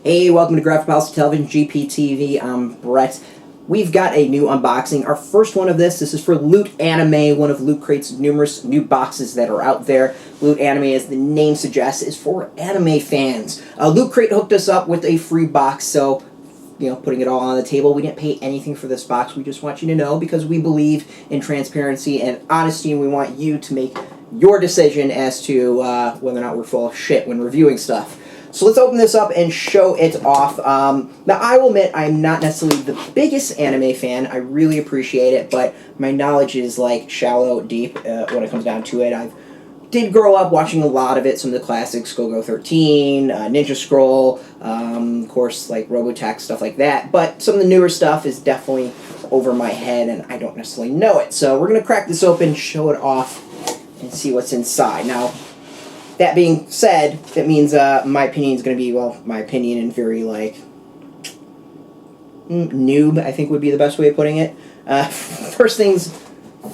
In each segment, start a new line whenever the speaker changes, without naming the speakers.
Hey, welcome to Graphic Policy Television, GPTV. I'm Brett. We've got a new unboxing. Our first one of this is for Loot Anime, one of Loot Crate's numerous new boxes that are out there. Loot Anime, as the name suggests, is for anime fans. Loot Crate hooked us up with a free box, so, putting it all on the table. We didn't pay anything for this box. We just want you to know because we believe in transparency and honesty, and we want you to make your decision as to whether or not we're full of shit when reviewing stuff. So let's open this up and show it off. Now, I will admit I'm not necessarily the biggest anime fan. I really appreciate it, but my knowledge is, shallow, deep when it comes down to it. I did grow up watching a lot of it, some of the classics, Go-Go 13, Ninja Scroll, of course, Robotech, stuff like that. But some of the newer stuff is definitely over my head, and I don't necessarily know it. So we're going to crack this open, show it off, and see what's inside. Now, that being said, that means my opinion is going to be, my opinion and very, noob, I think would be the best way of putting it. First things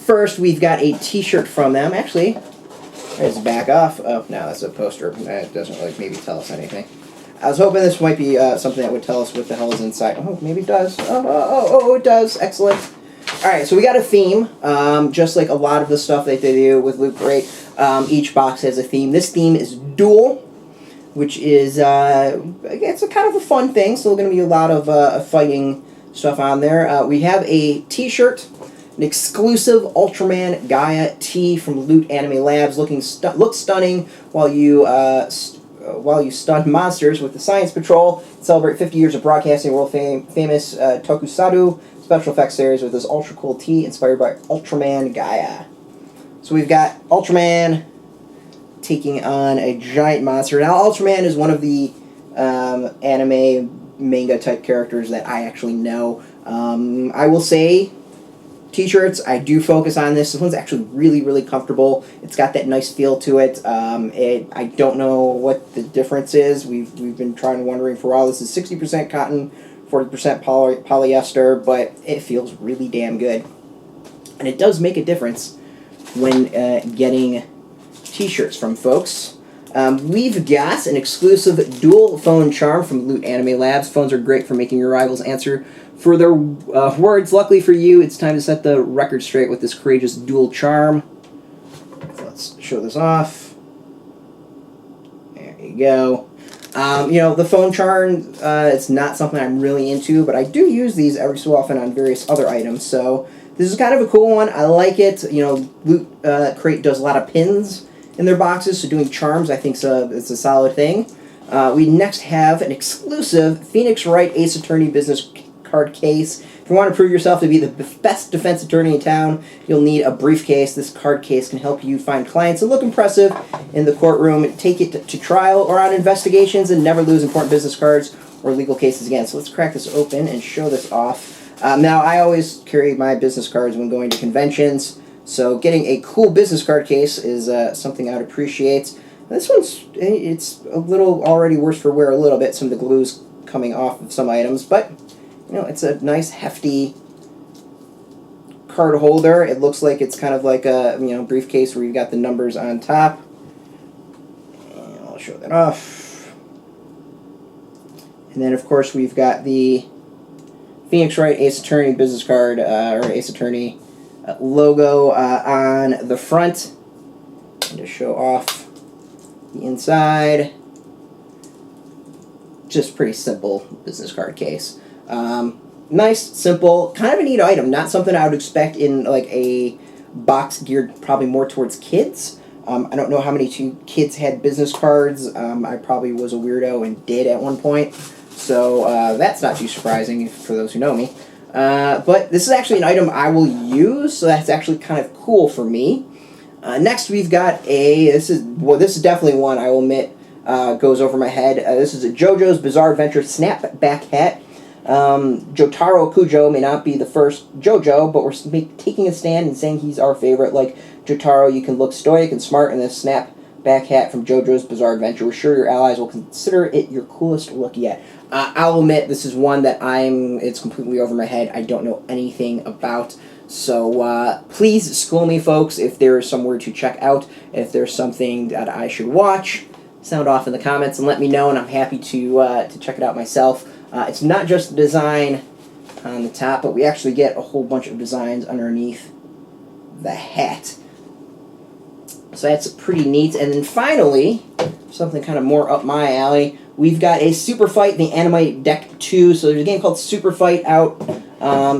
first, we've got a T-shirt from them. Actually, let's back off. Oh, no, that's a poster. That doesn't really maybe tell us anything. I was hoping this might be something that would tell us what the hell is inside. Oh, maybe it does. Oh, it does. Excellent. Alright, so we got a theme, just like a lot of the stuff that they do with Loot Crate. Each box has a theme. This theme is Duel, which is, it's a kind of a fun thing, so there's going to be a lot of fighting stuff on there. We have a T-shirt, an exclusive Ultraman Gaia tee from Loot Anime Labs, looks stunning while you stun monsters with the Science Patrol. Celebrate 50 years of broadcasting world famous Tokusatsu special effects series with this ultra cool tee inspired by Ultraman Gaia. So we've got Ultraman taking on a giant monster. Now, Ultraman is one of the anime manga type characters that I actually know. I will say, T-shirts, I do focus on this. This one's actually really, really comfortable. It's got that nice feel to it. I don't know what the difference is. We've been wondering for a while. This is 60% cotton, 40% polyester, but it feels really damn good. And it does make a difference when getting T-shirts from folks. We've got an exclusive dual phone charm from Loot Anime Labs. Phones are great for making your rivals answer for their words. Luckily for you, it's time to set the record straight with this courageous dual charm. Let's show this off. There you go. The phone charm, it's not something I'm really into, but I do use these every so often on various other items, so this is kind of a cool one. I like it. Loot Crate does a lot of pins in their boxes, so doing charms I think it's a solid thing. We next have an exclusive Phoenix Wright Ace Attorney business card case. If you want to prove yourself to be the best defense attorney in town, you'll need a briefcase. This card case can help you find clients and look impressive in the courtroom, take it to trial or on investigations, and never lose important business cards or legal cases again. So let's crack this open and show this off. Now, I always carry my business cards when going to conventions, so getting a cool business card case is something I would appreciate. This it's a little already worse for wear a little bit. Some of the glue's coming off of some items, but it's a nice, hefty card holder. It looks like it's kind of like a, briefcase where you've got the numbers on top. And I'll show that off. And then, of course, we've got the Phoenix Wright Ace Attorney business card, or Ace Attorney logo on the front. And to show off the inside. Just pretty simple business card case. Nice, simple, kind of a neat item. Not something I would expect in a box geared probably more towards kids. I don't know how many kids had business cards. I probably was a weirdo and did at one point. So that's not too surprising for those who know me. But this is actually an item I will use, so that's actually kind of cool for me. Next we've got this is definitely one I will admit goes over my head. This is a JoJo's Bizarre Adventure snapback hat. Jotaro Kujo may not be the first JoJo, but we're taking a stand and saying he's our favorite. Like Jotaro, you can look stoic and smart in this snapback hat from JoJo's Bizarre Adventure. We're sure your allies will consider it your coolest look yet. I'll admit, this is one that it's completely over my head. I don't know anything about. So please school me, folks, if there is somewhere to check out, if there's something that I should watch. sound off in the comments and let me know, and I'm happy to check it out myself. It's not just the design on the top, but we actually get a whole bunch of designs underneath the hat. So that's pretty neat. And then finally, something kind of more up my alley, we've got a Super Fight, the Anime Deck 2. So there's a game called Super Fight out.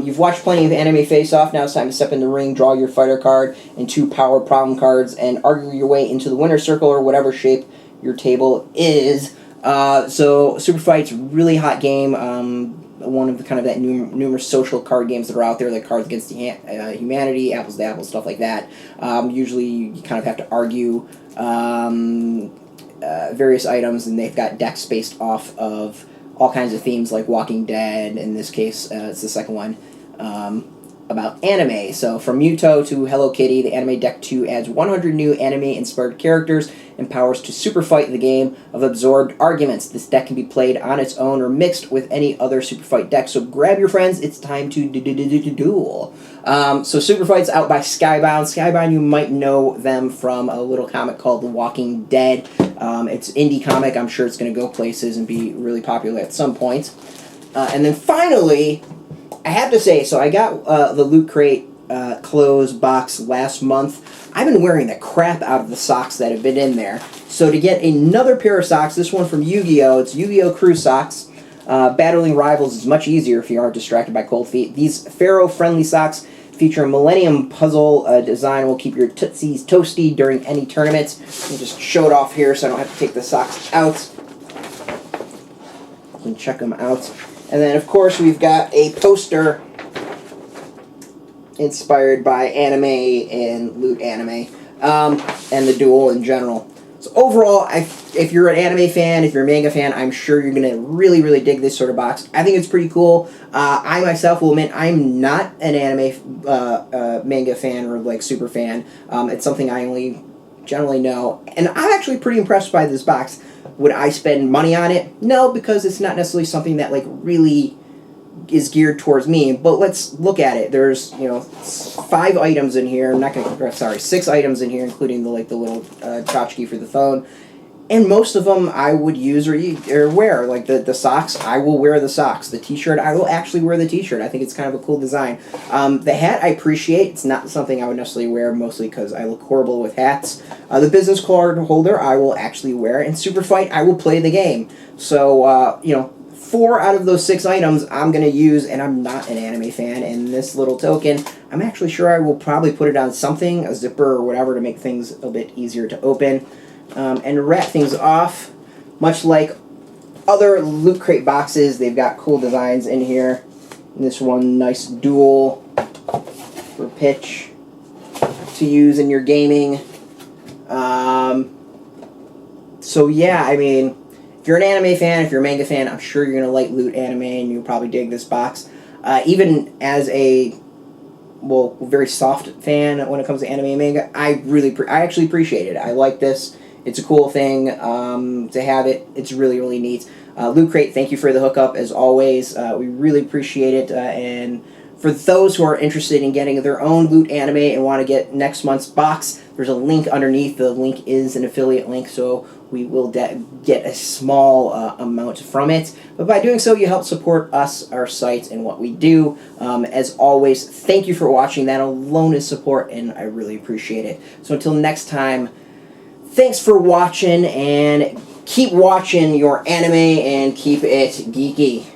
You've watched plenty of anime face-off. Now it's time to step in the ring, draw your fighter card and 2 power problem cards, and argue your way into the winner's circle or whatever shape your table is. So Super Fight's a really hot game. One of the kind of that numerous social card games that are out there, like Cards Against Humanity, Apples to Apples, stuff like that. Usually you kind of have to argue various items, and they've got decks based off of all kinds of themes, like Walking Dead. In this case, it's the second one, about anime. So from Muto to Hello Kitty, the Anime Deck 2 adds 100 new anime-inspired characters and powers to Super Fight, the game of absorbed arguments. This deck can be played on its own or mixed with any other Super Fight deck. So grab your friends, it's time to duel. So Super Fight's out by Skybound. Skybound, you might know them from a little comic called The Walking Dead. It's indie comic. I'm sure it's going to go places and be really popular at some point. And then finally, I have to say, so I got the Loot Crate clothes box last month. I've been wearing the crap out of the socks that have been in there. So to get another pair of socks, this one from Yu-Gi-Oh! It's Yu-Gi-Oh! Crew socks. Battling rivals is much easier if you aren't distracted by cold feet. These Pharaoh-friendly socks feature a Millennium Puzzle design. Will keep your tootsies toasty during any tournament. I'll just show it off here so I don't have to take the socks out. You can check them out. And then, of course, we've got a poster inspired by anime and Loot Anime, and the Duel in general. So overall, if you're an anime fan, if you're a manga fan, I'm sure you're going to really, really dig this sort of box. I think it's pretty cool. I myself will admit I'm not an anime manga fan or like super fan. It's something I only generally know. And I'm actually pretty impressed by this box. Would I spend money on it? No, because it's not necessarily something that like really is geared towards me. But let's look at it. There's 5 items in here. I'm not gonna. Sorry, 6 items in here, including the little tchotchke for the phone. And most of them I would use or wear. Like the socks, I will wear the socks. The T-shirt, I will actually wear the T-shirt. I think it's kind of a cool design. The hat I appreciate. It's not something I would necessarily wear, mostly because I look horrible with hats. The business card holder I will actually wear. And Super Fight, I will play the game. So, 4 out of those 6 items I'm going to use, and I'm not an anime fan. And this little token, I'm actually sure I will probably put it on something, a zipper or whatever, to make things a bit easier to open. And to wrap things off, much like other Loot Crate boxes, they've got cool designs in here. This one, nice Duel for pitch to use in your gaming. So yeah, I mean, if you're an anime fan, if you're a manga fan, I'm sure you're going to like Loot Anime and you'll probably dig this box. Even as a very soft fan when it comes to anime and manga, I actually appreciate it. I like this. It's a cool thing to have it. It's really, really neat. Loot Crate, thank you for the hookup, as always. We really appreciate it. And for those who are interested in getting their own Loot Anime and want to get next month's box, there's a link underneath. The link is an affiliate link, so we will get a small amount from it. But by doing so, you help support us, our site, and what we do. As always, thank you for watching. That alone is support, and I really appreciate it. So until next time, thanks for watching, and keep watching your anime and keep it geeky.